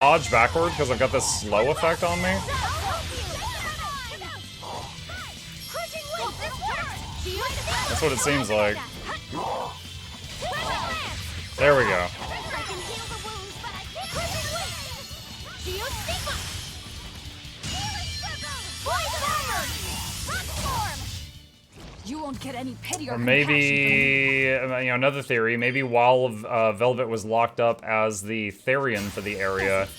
dodge backward because I've got this slow effect on me. That's what it seems like. There we go. You won't get any pity or maybe, you know, another theory. Maybe while Velvet was locked up as the Therian for the area,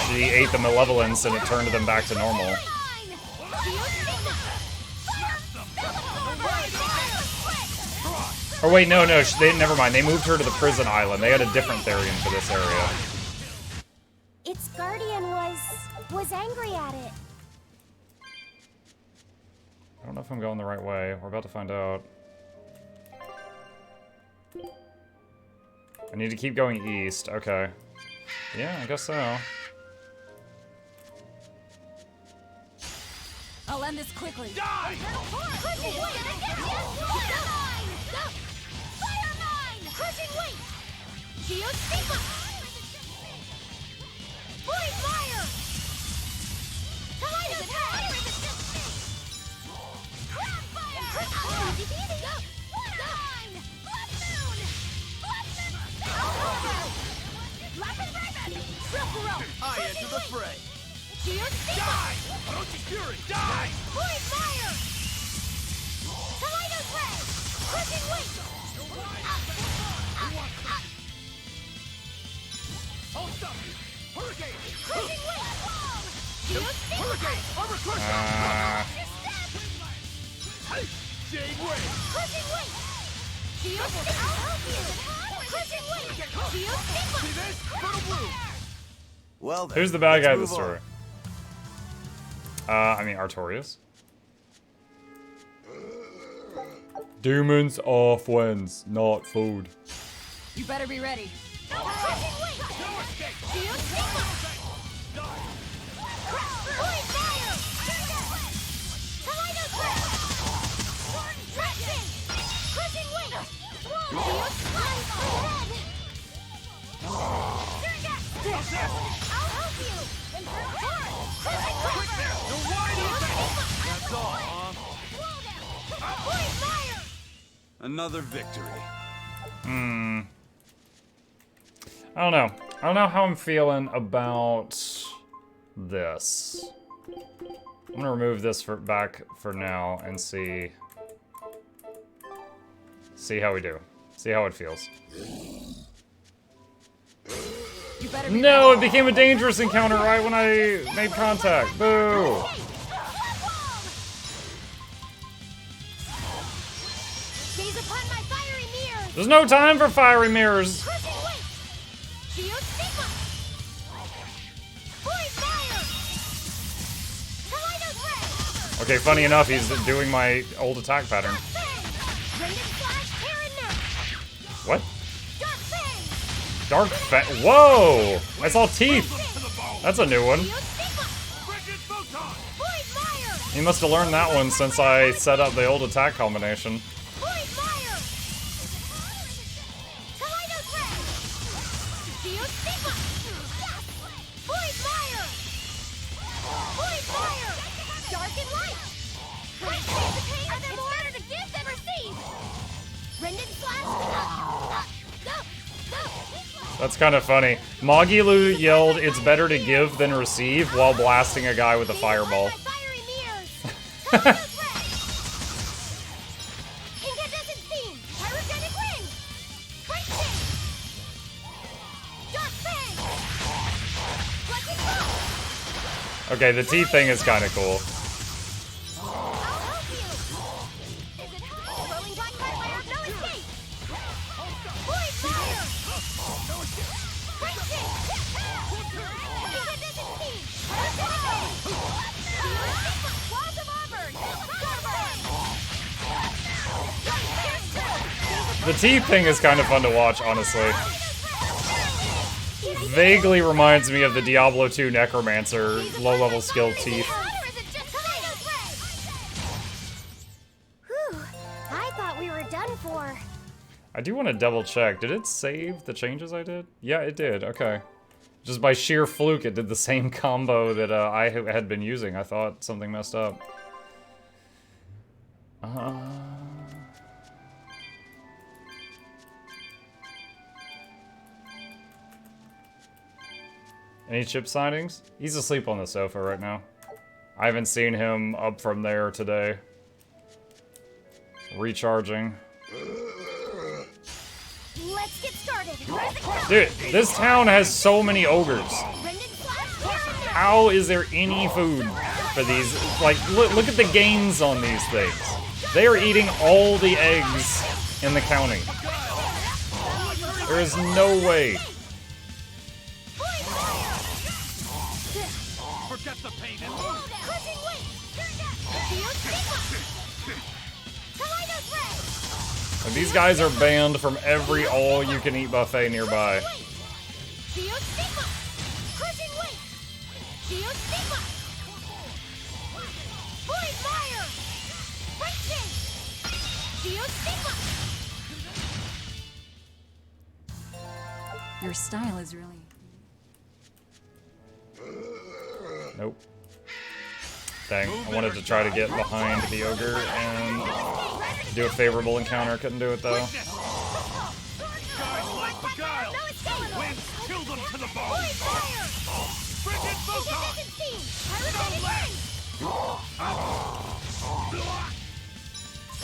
she ate the malevolence and it turned them back to normal. Or wait, no, never mind. They moved her to the prison island. They had a different Therian for this area. Its guardian was angry at it. I don't know if I'm going the right way. We're about to find out. I need to keep going east. Okay. Yeah, I guess so. I'll end this quickly. Die! I enter the fray. Die! Orochi Fury, die! Void Fire! Kaleido's Ray! Crushing Weight! Hold up! Hurricane! Crushing Weight! Hurricane! Armor Crush! Hey! Jade Wave! Crushing Weight! I'll help you! Crushing Weight! See this? Fertile Blue! Well then, Who's the bad guy of the let's move story? I mean, Artorias. Demons are friends, not food. You better be ready. Crushing Weight! No escape! Void Fire! Kaleido's Ray! Traction! Crushing Weight! I'll help you! Infernal Torrent! Quick there! You're wide open! That's all, Void Fire! Another victory. I don't know. I don't know how I'm feeling about this. I'm gonna remove this back for now and see how we do. See how it feels. You better be No, it became a dangerous encounter right when I made contact. Boo! Gaze upon my fiery mirrors! There's no time for fiery mirrors. Crushing Weight! Geostigma! Void Fire! Kaleido's Ray! Okay, funny enough, he's doing my old attack pattern. Random Flash Terran Net! What? Dark Fang! Dark Whoa! I saw teeth. That's a new one. Geostigma! Frigid Photon! Void Fire! He must have learned that one since I set up the old attack combination. Void Fire! Kaleido's Ray! Geostigma! Void Fire! Void Fire! Dark and Light! Are there more? It's better to give than receive! Rendon Slash! That's kind of funny. Magilu yelled, "It's better to give than receive," while blasting a guy with a fireball. Fiery mirrors! Kaleido's Ray! Incandescent Beam! Pyrogenic Ring! Great Kick! Dark Fang! Blessed Blow! Okay, the teeth thing is kind of cool. I'll help you! Is it high? Rolling black fire, no escape! Void Fire! Great Kick! Incandescent Beam! Pyrogenic Ring! Walls of Auburn! The teeth thing is kind of fun to watch, honestly. Vaguely reminds me of the Diablo 2 Necromancer low-level skill teeth. Whew, I thought we were done for. I do want to double check. Did it save the changes I did? Yeah, it did. Okay. Just by sheer fluke, it did the same combo that I had been using. I thought something messed up. Any chip sightings? He's asleep on the sofa right now. I haven't seen him up from there today. Recharging. Let's get started. Where's the crowd? Dude, this town has so many ogres. Brendan slash Karen. How is there any food for these? Like, look at the gains on these things. They are eating all the eggs in the county. There is no way. Forget the pain and Crushing weight. Feel stigma. Kaleidos ray. And these guys are banned from every all-you-can-eat buffet nearby. Feel stigma. Crushing weight. Feel stigma. Void fire. Fighting. Feel stigma. Your style is really... Nope. Dang, I wanted to try to get behind the ogre and do a favorable encounter. Couldn't do it though. guys like beguile. Winds kill them to the bone. Void fire. Frigid photon.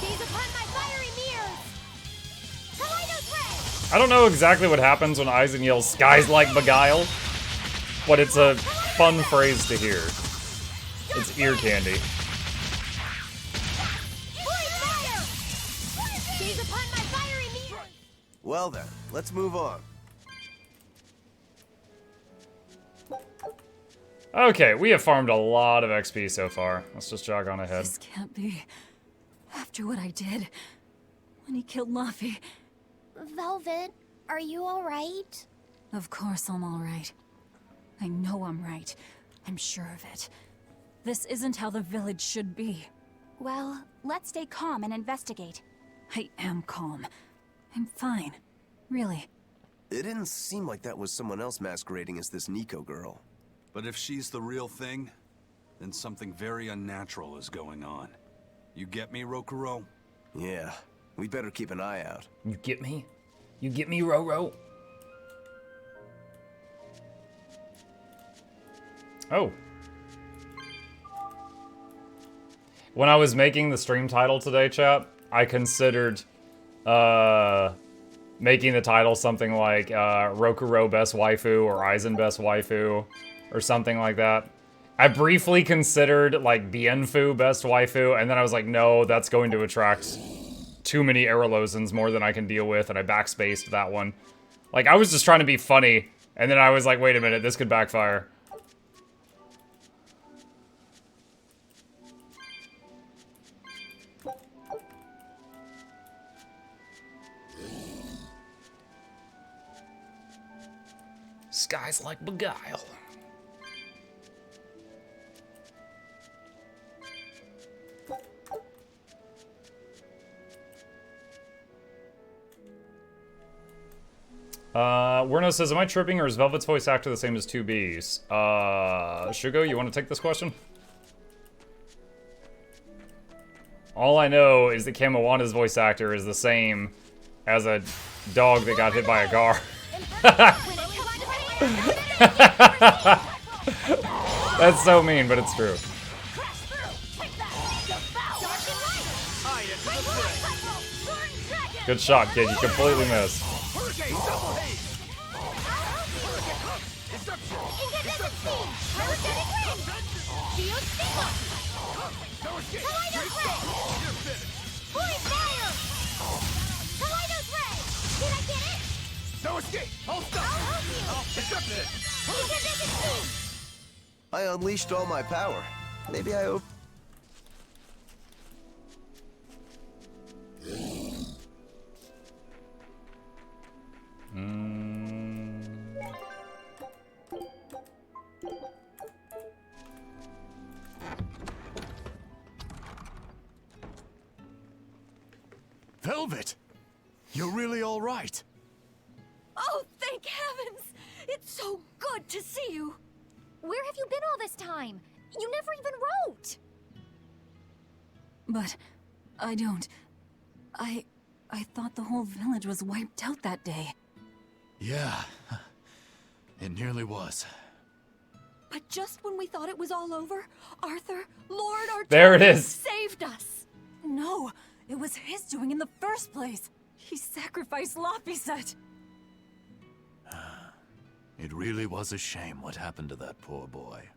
Gaze upon my fiery mirrors. Kaleidos ray. I don't know exactly what happens when Aizen yells "skies like beguile," but it's a fun phrase to hear. It's ear candy. Void fire. Gaze upon my fiery mirrors. Well then, let's move on. Okay, we have farmed a lot of XP so far. Let's just jog on ahead. This can't be. After what I did. When he killed Laffy. Velvet, are you all right? Of course I'm alright. I know I'm right. I'm sure of it. This isn't how the village should be. Well, let's stay calm and investigate. I am calm. I'm fine. Really. It didn't seem like that was someone else masquerading as this Nico girl. But if she's the real thing, then something very unnatural is going on. You get me, Rokuro? Yeah, we better keep an eye out. You get me? You get me, Roro? Oh. When I was making the stream title today, chat, I considered making the title something like Rokuro Best Waifu or Aizen Best Waifu or something like that. I briefly considered like Bienfu Best Waifu, and then I was like, no, that's going to attract too many Aralosans, more than I can deal with, and I backspaced that one. Like, I was just trying to be funny, and then I was like, wait a minute, this could backfire. Skies like beguile. Werno says, am I tripping or is Velvet's voice actor the same as 2B's? Shugo, you want to take this question? All I know is that Kamawana's voice actor is the same as a dog that got hit by a car. That's so mean, but it's true. Good shot, kid. You completely missed. No escape! I'll stop you! I unleashed all my power. Maybe I owe... Velvet! You're really all right. Oh, thank heavens! It's so good good to see you. Where have you been all this time? You never even wrote! But I don't. I thought the whole village was wiped out that day. Yeah, it nearly was. But just when we thought it was all over, Arthur, Lord Artorias, There it is. saved us. No, it was his doing in the first place. He sacrificed Laphicet. It really was a shame what happened to that poor boy.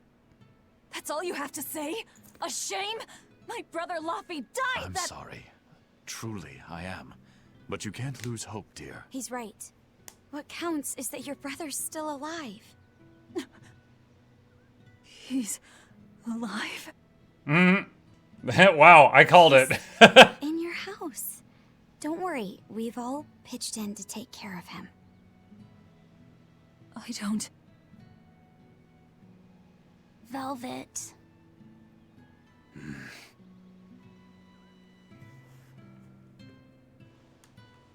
That's all you have to say? A shame? My brother Laffy died I'm sorry. Truly, I am. But you can't lose hope, dear. He's right. What counts is that your brother's still alive. He's alive? Wow, I called it. In your house. Don't worry, we've all pitched in to take care of him. I don't. Velvet.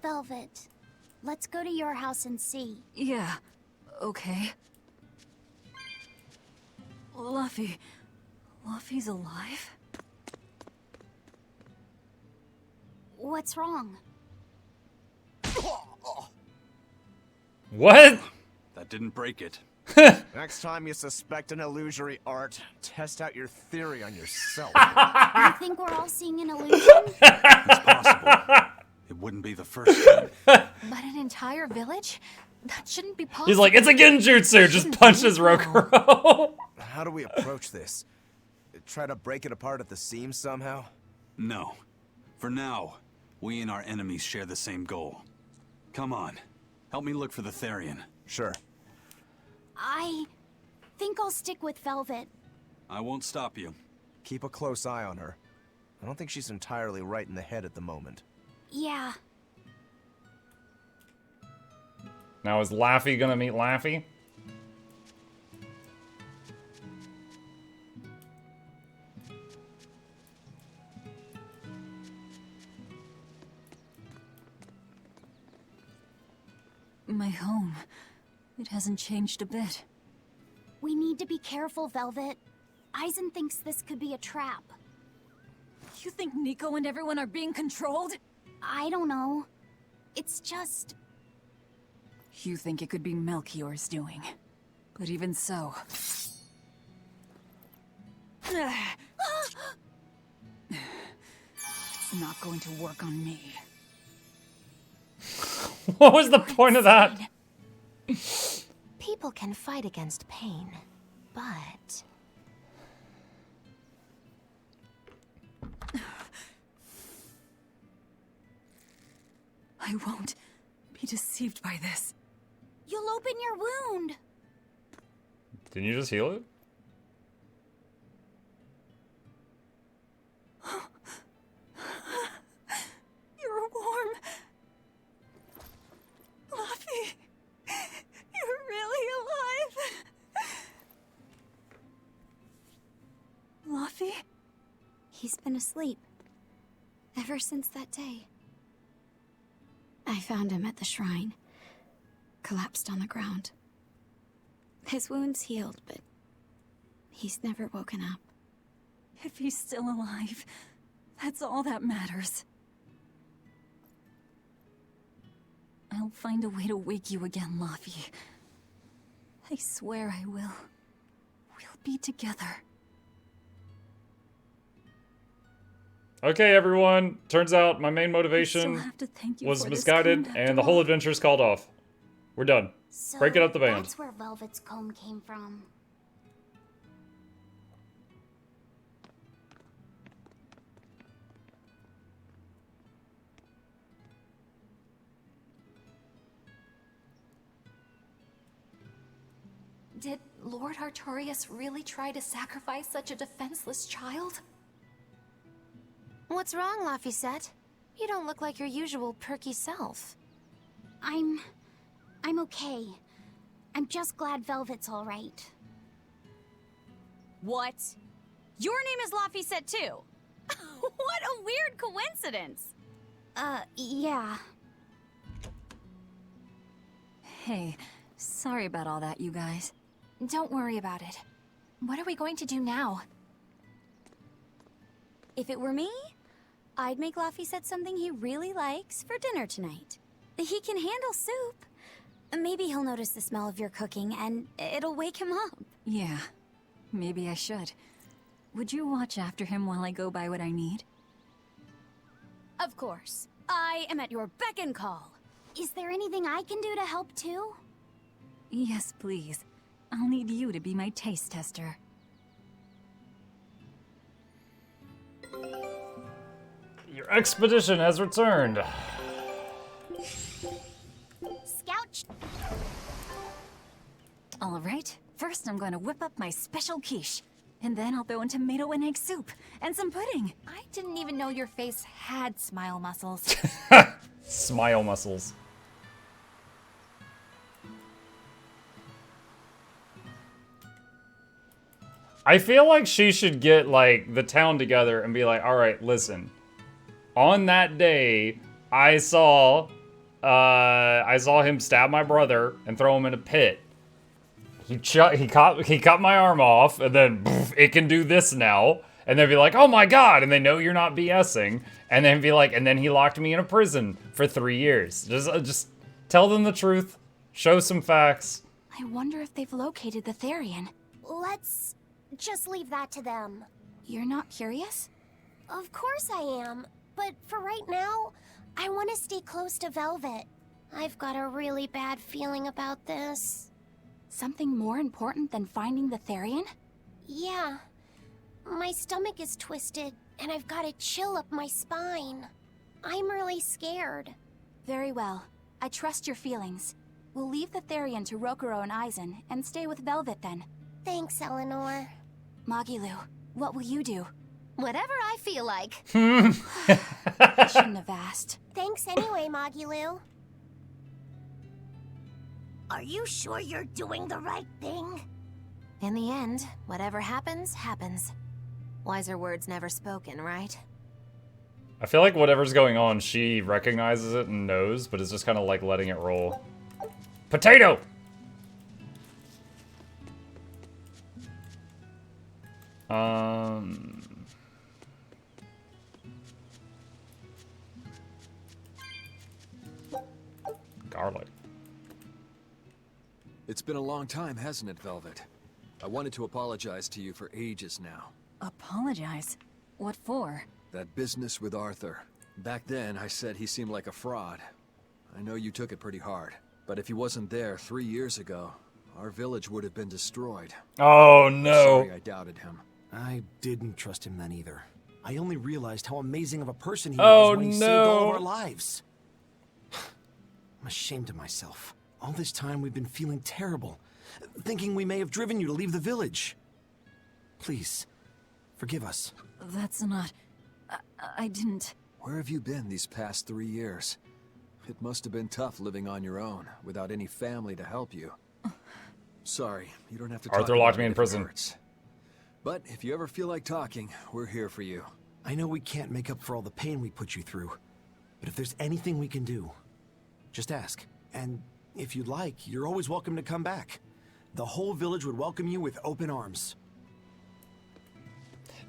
Velvet, let's go to your house and see. Yeah, okay. Laffy's alive? What's wrong? What? That didn't break it. Next time you suspect an illusory art, test out your theory on yourself. You think we're all seeing an illusion? It's possible. It wouldn't be the first time. But an entire village? That shouldn't be possible. He's like, it's a genjutsu. Just punches Rokuro. How do we approach this? Try to break it apart at the seams somehow? No. For now, we and our enemies share the same goal. Come on. Help me look for the Therian. Sure. I think I'll stick with Velvet. I won't stop you. Keep a close eye on her. I don't think she's entirely right in the head at the moment. Yeah. Now is Laffy gonna meet Laffy? My home. It hasn't changed a bit. We need to be careful, Velvet. Eisen thinks this could be a trap. You think Nico and everyone are being controlled? I don't know. It's just... You think it could be Melchior's doing. But even so... It's not going to work on me. What was the point of that? People can fight against pain, but... I won't be deceived by this. You'll open your wound! Didn't you just heal it? You're warm. Laffy, you're really alive. Laffy? He's been asleep. Ever since that day. I found him at the shrine. Collapsed on the ground. His wounds healed, but he's never woken up. If he's still alive, that's all that matters. I'll find a way to wake you again, Laffy. I swear I will. We'll be together. Okay, everyone. Turns out my main I still motivation have to thank you was for this misguided, kind and the whole adventure's called off. We're done. So Break it up the band. That's where Velvet's comb came from. Did Lord Artorias really try to sacrifice such a defenseless child? What's wrong, Laphicet? You don't look like your usual perky self. I'm okay. I'm just glad Velvet's all right. What? Your name is Laphicet too? What a weird coincidence! Yeah. Hey, sorry about all that, you guys. Don't worry about it. What are we going to do now? If it were me, I'd make Laphicet something he really likes for dinner tonight. He can handle soup. Maybe he'll notice the smell of your cooking and it'll wake him up. Yeah, maybe I should. Would you watch after him while I go buy what I need? Of course. I am at your beck and call. Is there anything I can do to help too? Yes, please. I'll need you to be my taste tester. Your expedition has returned. Scout. All right, first I'm going to whip up my special quiche. And then I'll throw in tomato and egg soup. And some pudding. I didn't even know your face had smile muscles. Smile muscles. I feel like she should get, like, the town together and be like, alright, listen. On that day, I saw him stab my brother and throw him in a pit. He cut my arm off, and then poof, it can do this now. And they'd be like, oh my god, and they know you're not BSing. And then be like, and then he locked me in a prison for 3 years. Just tell them the truth. Show some facts. I wonder if they've located the Therian. Let's just leave that to them. You're not curious? Of course I am, but for right now, I want to stay close to Velvet. I've got a really bad feeling about this. Something more important than finding the Therian? Yeah. My stomach is twisted, and I've got a chill up my spine. I'm really scared. Very well. I trust your feelings. We'll leave the Therian to Rokurou and Aizen, and stay with Velvet then. Thanks, Eleanor. Magilu, what will you do? Whatever I feel like. I shouldn't have asked. Thanks anyway, Magilu. Are you sure you're doing the right thing? In the end, whatever happens, happens. Wiser words never spoken, right? I feel like whatever's going on, she recognizes it and knows, but it's just kind of like letting it roll. Potato! Garlic. It's been a long time, hasn't it, Velvet? I wanted to apologize to you for ages now. Apologize? What for? That business with Arthur. Back then, I said he seemed like a fraud. I know you took it pretty hard, but if he wasn't there 3 years ago, our village would have been destroyed. Oh no. Sorry I doubted him. I didn't trust him then either. I only realized how amazing of a person he was when he saved all of our lives. I'm ashamed of myself. All this time we've been feeling terrible, thinking we may have driven you to leave the village. Please, forgive us. That's not... I didn't... Where have you been these past 3 years? It must have been tough living on your own, without any family to help you. Sorry, you don't have to talk Arthur locked about me it in if it prison. hurts. But if you ever feel like talking, we're here for you. I know we can't make up for all the pain we put you through, but if there's anything we can do, just ask. And if you'd like, you're always welcome to come back. The whole village would welcome you with open arms.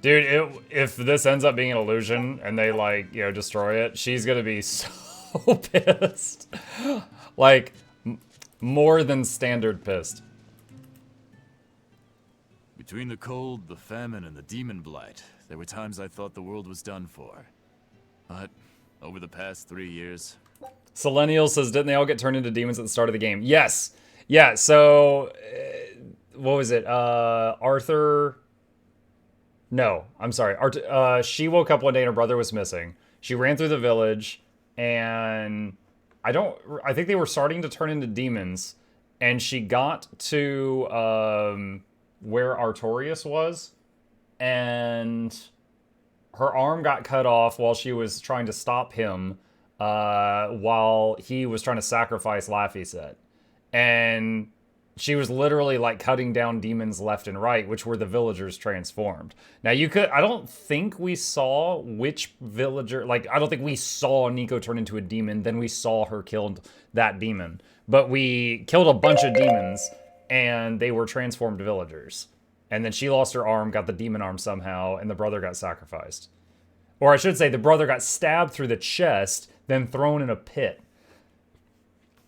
Dude, if this ends up being an illusion and they, like, you know, destroy it, she's gonna be so pissed. Like, more than standard pissed. Between the cold, the famine, and the demon blight, there were times I thought the world was done for. But over the past 3 years... Selenial says, didn't they all get turned into demons at the start of the game? Yes. Yeah, so... what was it? Arthur... No, I'm sorry. She woke up one day and her brother was missing. She ran through the village, and... I think they were starting to turn into demons, and she got to... where Artorias was, and her arm got cut off while she was trying to stop him, while he was trying to sacrifice Laphicet. And she was literally like cutting down demons left and right, which were the villagers transformed. Now I don't think we saw which villager, like I don't think we saw Nico turn into a demon, then we saw her killed that demon. But we killed a bunch of demons, and they were transformed villagers. And then she lost her arm, got the demon arm somehow, and the brother got sacrificed. Or I should say, the brother got stabbed through the chest, then thrown in a pit.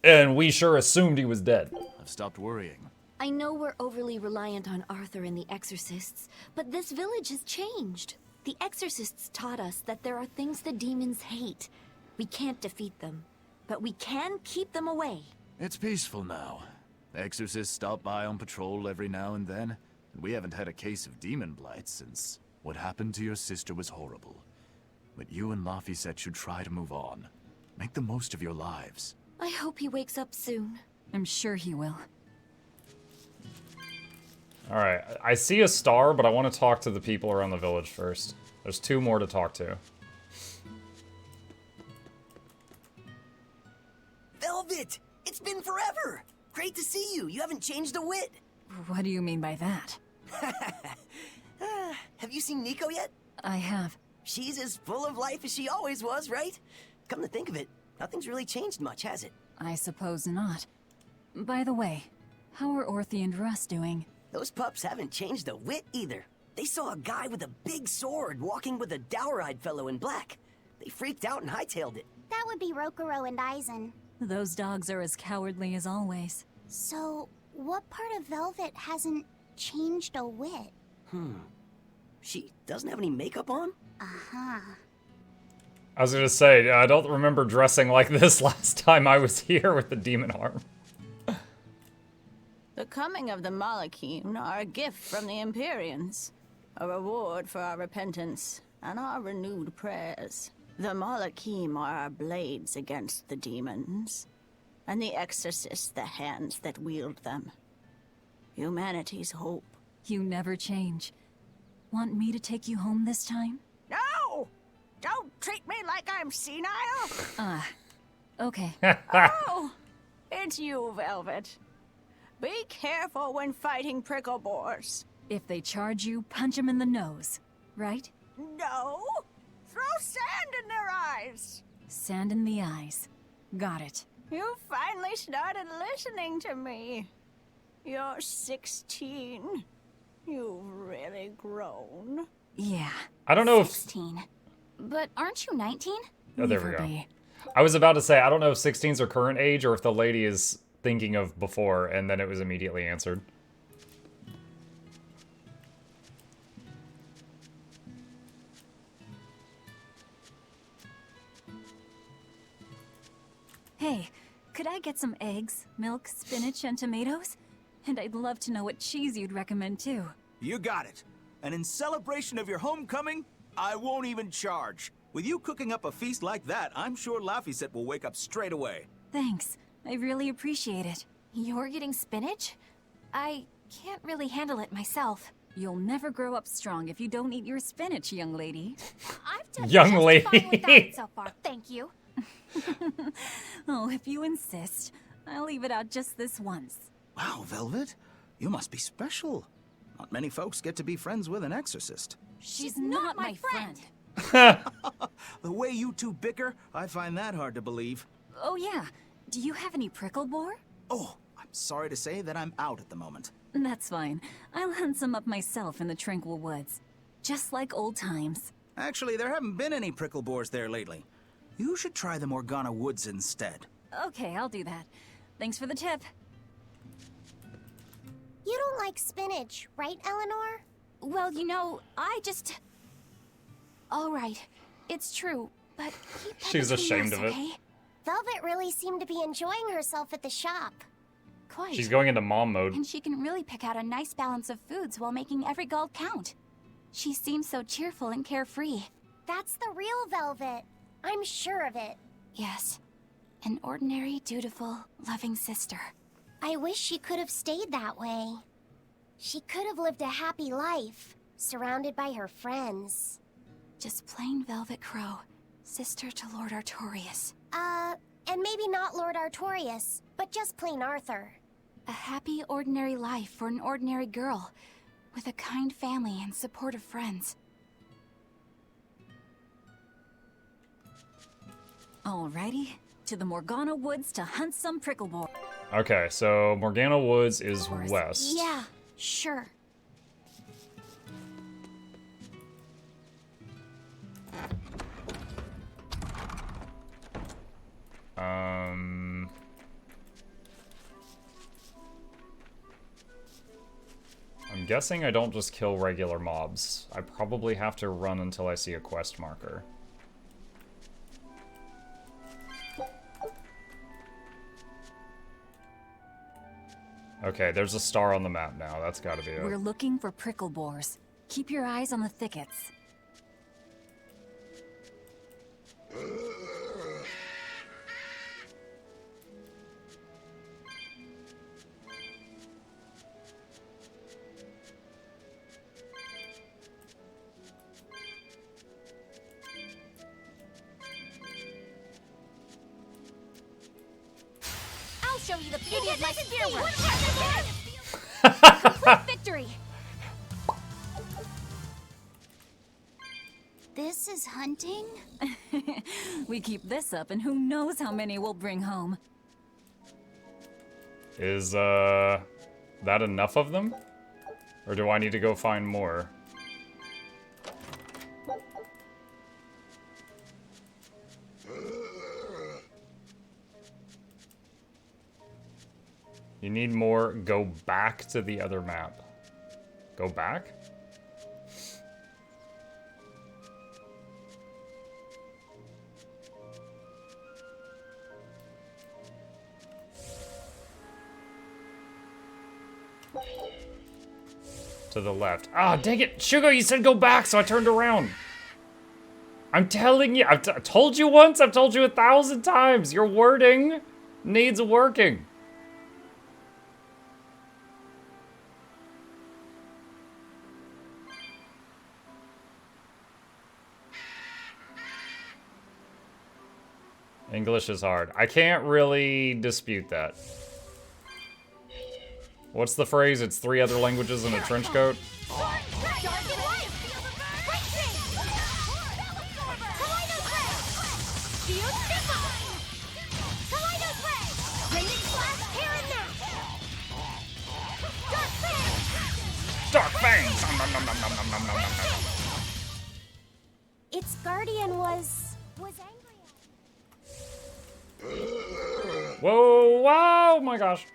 And we sure assumed he was dead. I've stopped worrying. I know we're overly reliant on Arthur and the Exorcists, but this village has changed. The Exorcists taught us that there are things the demons hate. We can't defeat them, but we can keep them away. It's peaceful now. Exorcists stop by on patrol every now and then, and we haven't had a case of demon blight since what happened to your sister was horrible. But you and Laphicet should try to move on. Make the most of your lives. I hope he wakes up soon. I'm sure he will. Alright, I see a star, but I want to talk to the people around the village first. There's 2 more to talk to. Velvet! It's been forever! Great to see you. You haven't changed a whit. What do you mean by that? Have you seen Nico yet? I have. She's as full of life as she always was, right? Come to think of it, nothing's really changed much, has it? I suppose not. By the way, how are Orthy and Russ doing? Those pups haven't changed a whit either. They saw a guy with a big sword walking with a dour-eyed fellow in black. They freaked out and hightailed it. That would be Rokuro and Aizen. Those dogs are as cowardly as always. So, what part of Velvet hasn't changed a whit? She doesn't have any makeup on? Uh-huh. I was gonna say, I don't remember dressing like this last time I was here with the demon arm. The coming of the Malakim are a gift from the Empyreans, a reward for our repentance and our renewed prayers. The Malakim are our blades against the demons, and the Exorcists the hands that wield them. Humanity's hope. You never change. Want me to take you home this time? No! Don't treat me like I'm senile! Okay. Oh! It's you, Velvet. Be careful when fighting prickle boars. If they charge you, punch them in the nose, right? No! Throw sand in their eyes! Sand in the eyes. Got it. You finally started listening to me. You're 16. You've really grown. Yeah. I don't know if... 16. But aren't you 19? Oh, there we Never go. be. I was about to say, I don't know if 16's her current age or if the lady is thinking of before, and then it was immediately answered. Hey, could I get some eggs, milk, spinach, and tomatoes? And I'd love to know what cheese you'd recommend too. You got it. And in celebration of your homecoming, I won't even charge. With you cooking up a feast like that, I'm sure Laphicet will wake up straight away. Thanks. I really appreciate it. You're getting spinach? I can't really handle it myself. You'll never grow up strong if you don't eat your spinach, young lady. I've done Young just lady. fine with that so far, thank you. Oh, if you insist. I'll leave it out just this once. Wow, Velvet. You must be special. Not many folks get to be friends with an exorcist. She's not my friend. The way you two bicker, I find that hard to believe. Oh yeah. Do you have any prickle boar? Oh, I'm sorry to say that I'm out at the moment. That's fine. I'll hunt some up myself in the tranquil woods. Just like old times. Actually, there haven't been any prickle boars there lately. You should try the Morgana Woods instead. Okay, I'll do that. Thanks for the tip. You don't like spinach, right, Eleanor? Well, you know, I just... All right, it's true, but keep that She's between ashamed us, of it. okay? Velvet really seemed to be enjoying herself at the shop. Quite. She's going into mom mode. And she can really pick out a nice balance of foods while making every gold count. She seems so cheerful and carefree. That's the real Velvet. I'm sure of it. Yes, an ordinary, dutiful, loving sister. I wish she could have stayed that way. She could have lived a happy life, surrounded by her friends. Just plain Velvet Crow, sister to Lord Artorias. And maybe not Lord Artorias, but just plain Arthur. A happy, ordinary life for an ordinary girl, with a kind family and supportive friends. Alrighty, to the Morgana Woods to hunt some prickle boar. Okay, so Morgana Woods is west. Yeah, sure. I'm guessing I don't just kill regular mobs. I probably have to run until I see a quest marker. Okay, there's a star on the map now. That's gotta be it. We're looking for prickle boars. Keep your eyes on the thickets. I'll show you the beauty of my spearwork. Complete victory! This is hunting? We keep this up and who knows how many we'll bring home. Is, that enough of them? Or do I need to go find more? You need more. Go back to the other map. Go back? To the left. Ah, dang it! Sugar, you said go back, so I turned around. I'm telling you, I've told you once, I've told you 1,000 times. Your wording needs working. English is hard. I can't really dispute that. What's the phrase? It's 3 other languages in a trench coat? Dark Fangs! Its guardian was angry. Whoa, wow, my gosh.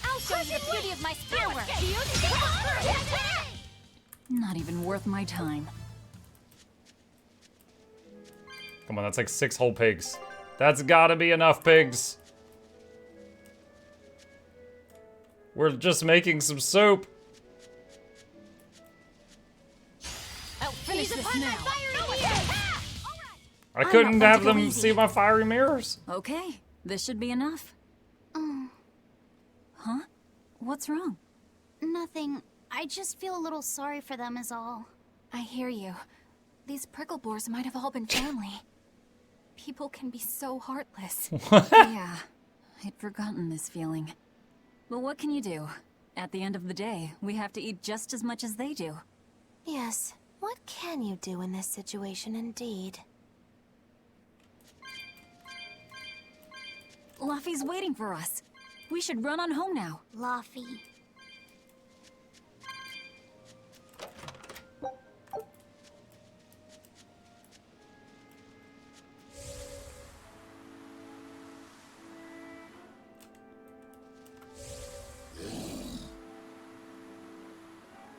I'll show you the beauty of my spearwork. Not even worth my time. Come on, that's like 6 whole pigs. That's gotta be enough pigs. We're just making some soup. I'll finish this now. I couldn't have them see my fiery mirrors. Okay, this should be enough. Huh? What's wrong? Nothing. I just feel a little sorry for them is all. I hear you. These prickle boars might have all been family. People can be so heartless. Yeah, I'd forgotten this feeling. But what can you do? At the end of the day, we have to eat just as much as they do. Yes, what can you do in this situation indeed? Laffy's waiting for us. We should run on home now. Laffy.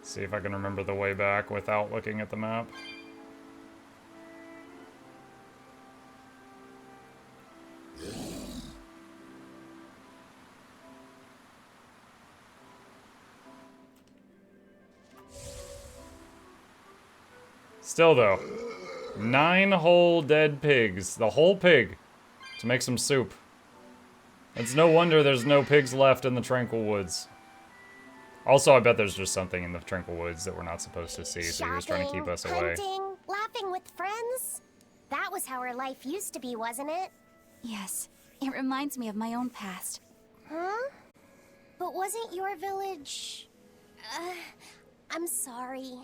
See if I can remember the way back without looking at the map. Still though, 9 whole dead pigs, the whole pig, to make some soup. It's no wonder there's no pigs left in the Tranquil Woods. Also, I bet there's just something in the Tranquil Woods that we're not supposed to see, so you're just trying to keep us away. Hunting, laughing with friends. That was how our life used to be, wasn't it? Yes, it reminds me of my own past. Huh? But wasn't your village... I'm sorry.